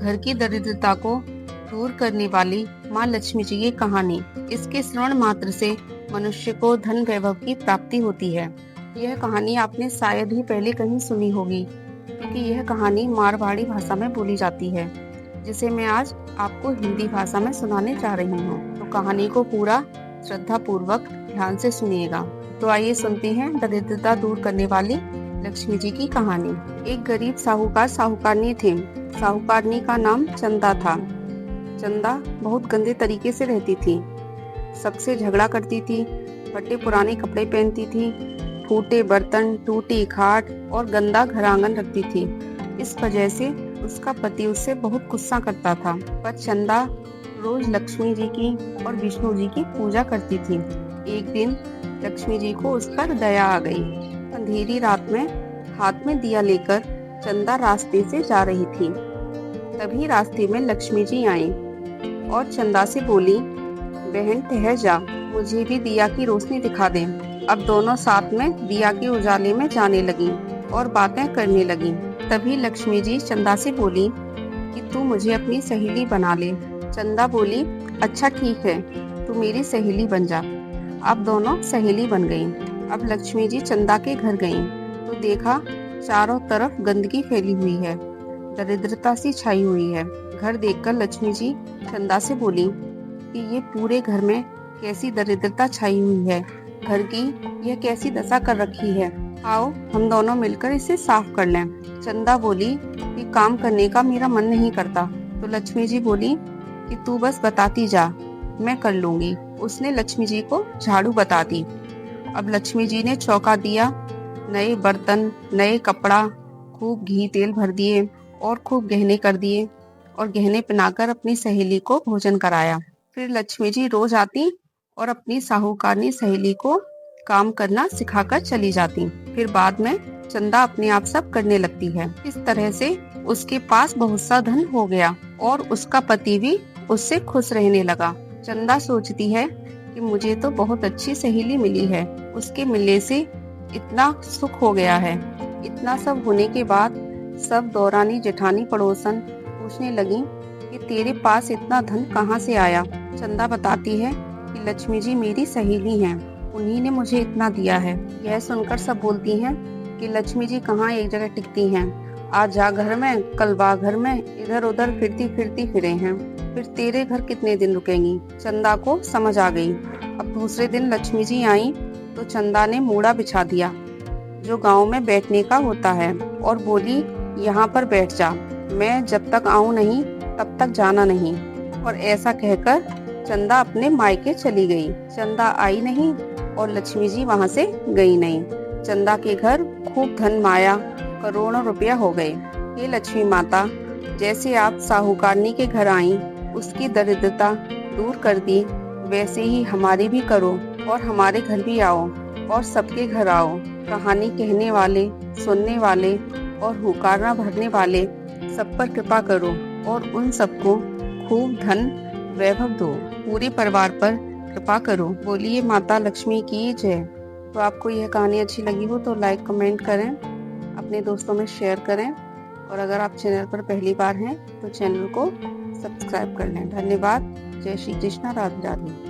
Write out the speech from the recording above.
घर की दरिद्रता को दूर करने वाली माँ लक्ष्मी जी की कहानी। इसके श्रवण मात्र से मनुष्य को धन वैभव की प्राप्ति होती है। यह कहानी आपने शायद ही पहले कहीं सुनी होगी, क्योंकि यह कहानी मारवाड़ी भाषा में बोली जाती है, जिसे मैं आज आपको हिंदी भाषा में सुनाने जा रही हूँ। तो कहानी को पूरा श्रद्धा पूर्वक ध्यान से सुनिएगा। तो आइए सुनते हैं दरिद्रता दूर करने वाली लक्ष्मी जी की कहानी। एक गरीब साहूकार साहूकारनी थे। साहूकारनी का नाम चंदा था। चंदा बहुत गंदे तरीके से रहती थी, सबसे झगड़ा करती थी, फटे पुराने कपड़े पहनती थी, फूटे बर्तन, टूटी खाट और गंदा घर आंगन रखती थी। इस वजह से उसका पति उससे बहुत गुस्सा करता था। पर चंदा रोज लक्ष्मी जी की और विष्णु जी की पूजा करती थी। एक दिन लक्ष्मी जी को उस पर दया आ गई। अंधेरी रात में हाथ में दिया लेकर चंदा रास्ते से जा रही थी। तभी रास्ते में लक्ष्मी जी आई और चंदा से बोली, बहन ठहर जा, मुझे भी दिया की रोशनी दिखा दे। अब दोनों साथ में दिया के उजाले में जाने लगी और बातें करने लगी। तभी लक्ष्मी जी चंदा से बोली कि तू मुझे अपनी सहेली बना ले। चंदा बोली, अच्छा ठीक है, तू मेरी सहेली बन जा। अब दोनों सहेली बन गईं। अब लक्ष्मी जी चंदा के घर गईं तो देखा चारों तरफ गंदगी फैली हुई है, दरिद्रता सी छाई हुई है। घर देखकर लक्ष्मी जी चंदा से बोली कि ये पूरे घर में कैसी दरिद्रता छाई हुई है, घर की यह कैसी दशा कर रखी है। आओ हम दोनों मिलकर इसे साफ कर लें। चंदा बोली कि काम करने का मेरा मन नहीं करता। तो लक्ष्मी जी बोली कि तू बस बताती जा, मैं कर लूंगी। उसने लक्ष्मी जी को झाड़ू बता दी। अब लक्ष्मी जी ने चौका दिया, नए बर्तन, नए कपड़ा, खूब घी तेल भर दिए और खूब गहने कर दिए और गहने पहनाकर अपनी सहेली को भोजन कराया। फिर लक्ष्मी जी रोज आती और अपनी साहूकारनी सहेली को काम करना सिखाकर चली जाती। फिर बाद में चंदा अपने आप सब करने लगती है। इस तरह से उसके पास बहुत सा धन हो गया और उसका पति भी उससे खुश रहने लगा। चंदा सोचती है कि मुझे तो बहुत अच्छी सहेली मिली है, उसके मिलने से इतना सुख हो गया है। इतना सब होने के बाद सब दौरानी जेठानी पड़ोसन पूछने लगी कि तेरे पास इतना धन कहाँ से आया। चंदा बताती है कि लक्ष्मी जी मेरी सहेली हैं, उन्हीं ने मुझे इतना दिया है। यह सुनकर सब बोलती हैं कि लक्ष्मी जी कहाँ एक जगह टिकती हैं, आज जा घर में, कल बा घर में, इधर उधर फिरती फिरती फिरे हैं, फिर तेरे घर कितने दिन रुकेंगी। चंदा को समझ आ गई। अब दूसरे दिन लक्ष्मी जी आई तो चंदा ने मूड़ा बिछा दिया जो गांव में बैठने का होता है और बोली, यहाँ पर बैठ जा, मैं जब तक आऊँ नहीं तब तक जाना नहीं। और ऐसा कहकर चंदा अपने मायके चली गई। चंदा आई नहीं और लक्ष्मी जी वहाँ से गई नहीं। चंदा के घर खूब धन माया, करोड़ों रुपया हो गए। हे लक्ष्मी माता, जैसे आप साहूकारनी के घर आई, उसकी दरिद्रता दूर कर दी, वैसे ही हमारी भी करो और हमारे घर भी आओ और सबके घर आओ। कहानी कहने वाले, सुनने वाले और हुकारा भरने वाले सब पर कृपा करो और उन सबको खूब धन वैभव दो। पूरे परिवार पर कृपा करो। बोलिए माता लक्ष्मी की जय। तो आपको यह कहानी अच्छी लगी हो तो लाइक कमेंट करें, अपने दोस्तों में शेयर करें और अगर आप चैनल पर पहली बार हैं तो चैनल को सब्सक्राइब कर लें। धन्यवाद। जय श्री कृष्णा। राधे राधे।